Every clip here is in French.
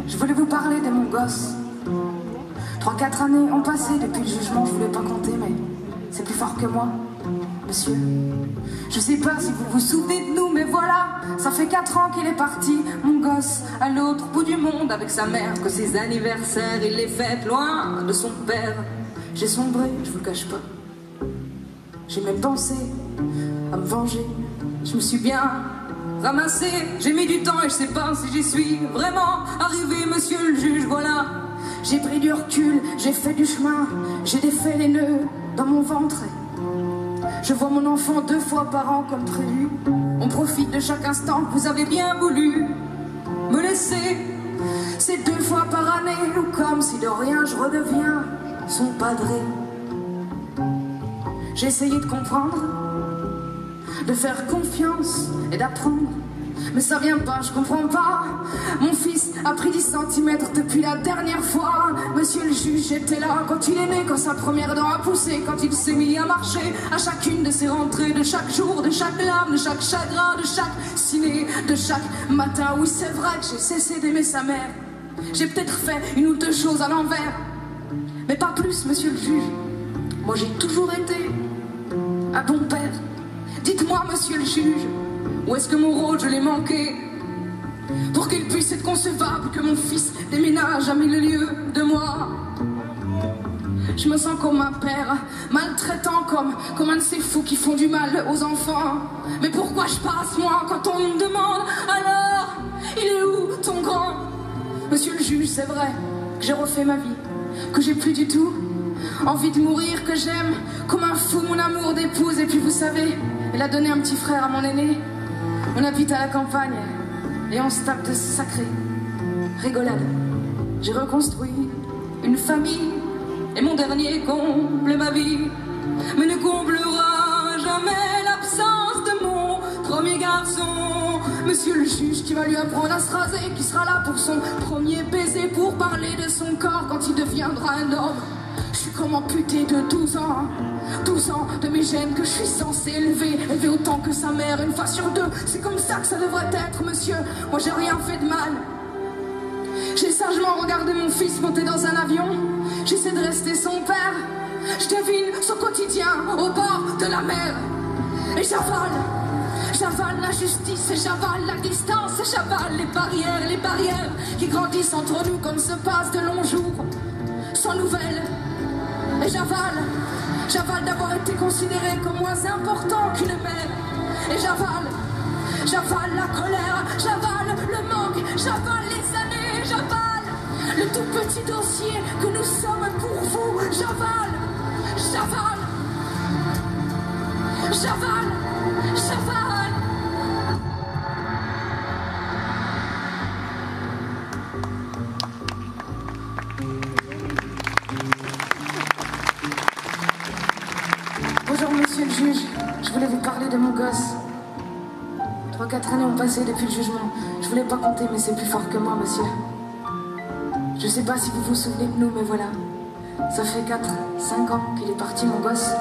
Je voulais vous parler de mon gosse. 3-4 années ont passé depuis le jugement, je voulais pas compter, mais c'est plus fort que moi, monsieur. Je sais pas si vous vous souvenez de nous, mais voilà, ça fait 4 ans qu'il est parti, mon gosse, à l'autre bout du monde avec sa mère, que ses anniversaires, il les fête loin de son père. J'ai sombré, je vous le cache pas. J'ai même pensé à me venger. Je me suis bien ramassé, j'ai mis du temps et je sais pas si j'y suis vraiment arrivé, monsieur le juge, voilà. J'ai pris du recul, j'ai fait du chemin, j'ai défait les nœuds dans mon ventre. Je vois mon enfant 2 fois par an comme prévu. On profite de chaque instant que vous avez bien voulu me laisser. C'est 2 fois par année, ou comme si de rien je redeviens son padré. J'ai essayé de comprendre, de faire confiance et d'apprendre, mais ça vient pas, je comprends pas. Mon fils a pris 10 cm depuis la dernière fois. Monsieur le juge était là quand il est né, quand sa première dent a poussé, quand il s'est mis à marcher, à chacune de ses rentrées, de chaque jour, de chaque larme, de chaque chagrin, de chaque ciné, de chaque matin. Oui, c'est vrai que j'ai cessé d'aimer sa mère. J'ai peut-être fait 1 ou 2 choses à l'envers, mais pas plus, monsieur le juge. Moi j'ai toujours été un bon père. Dites-moi, monsieur le juge, où est-ce que mon rôle, je l'ai manqué, pour qu'il puisse être concevable que mon fils déménage à 1000 lieues de moi? Je me sens comme un père, maltraitant, comme un de ces fous qui font du mal aux enfants. Mais pourquoi je passe, moi, quand on me demande, alors, il est où ton grand? Monsieur le juge, c'est vrai que j'ai refait ma vie, que j'ai plus du tout envie de mourir, que j'aime comme un fou mon amour d'épouse. Et puis vous savez, elle a donné un petit frère à mon aîné. On habite à la campagne et on se tape de sacrés rigolades. J'ai reconstruit une famille et mon dernier comble ma vie, mais ne comblera jamais l'absence de mon premier garçon. Monsieur le juge qui va lui apprendre à se raser, qui sera là pour son premier baiser, pour parler de son corps quand il deviendra un homme. Je suis comme amputé de 12 ans, 12 ans de mes gènes que je suis censé élever autant que sa mère, 1 fois sur 2. C'est comme ça que ça devrait être, monsieur. Moi j'ai rien fait de mal. J'ai sagement regardé mon fils monter dans un avion. J'essaie de rester son père. Je devine son quotidien au bord de la mer. Et j'avale la justice, et j'avale la distance, et j'avale les barrières qui grandissent entre nous comme se passent de longs jours sans nouvelles. Et j'avale d'avoir été considéré comme moins important qu'une mère. Et j'avale la colère, j'avale le manque, j'avale les années, j'avale le tout petit dossier que nous sommes pour vous. J'avale. Bonjour monsieur le juge, je voulais vous parler de mon gosse. 3-4 années ont passé depuis le jugement. Je voulais pas compter, mais c'est plus fort que moi, monsieur. Je sais pas si vous vous souvenez de nous, mais voilà. Ça fait 4-5 ans qu'il est parti, mon gosse,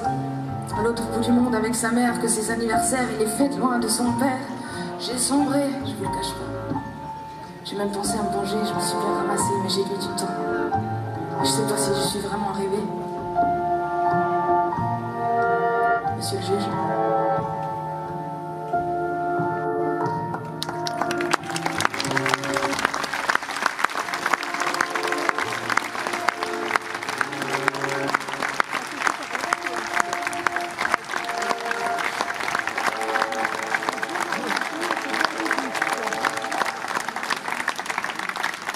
à l'autre bout du monde avec sa mère, que ses anniversaires, il est fait loin de son père. J'ai sombré, je vous le cache pas. J'ai même pensé à me venger, je me suis bien ramassée, mais j'ai mis du temps. Je sais pas si je suis vraiment arrivée. Monsieur le juge.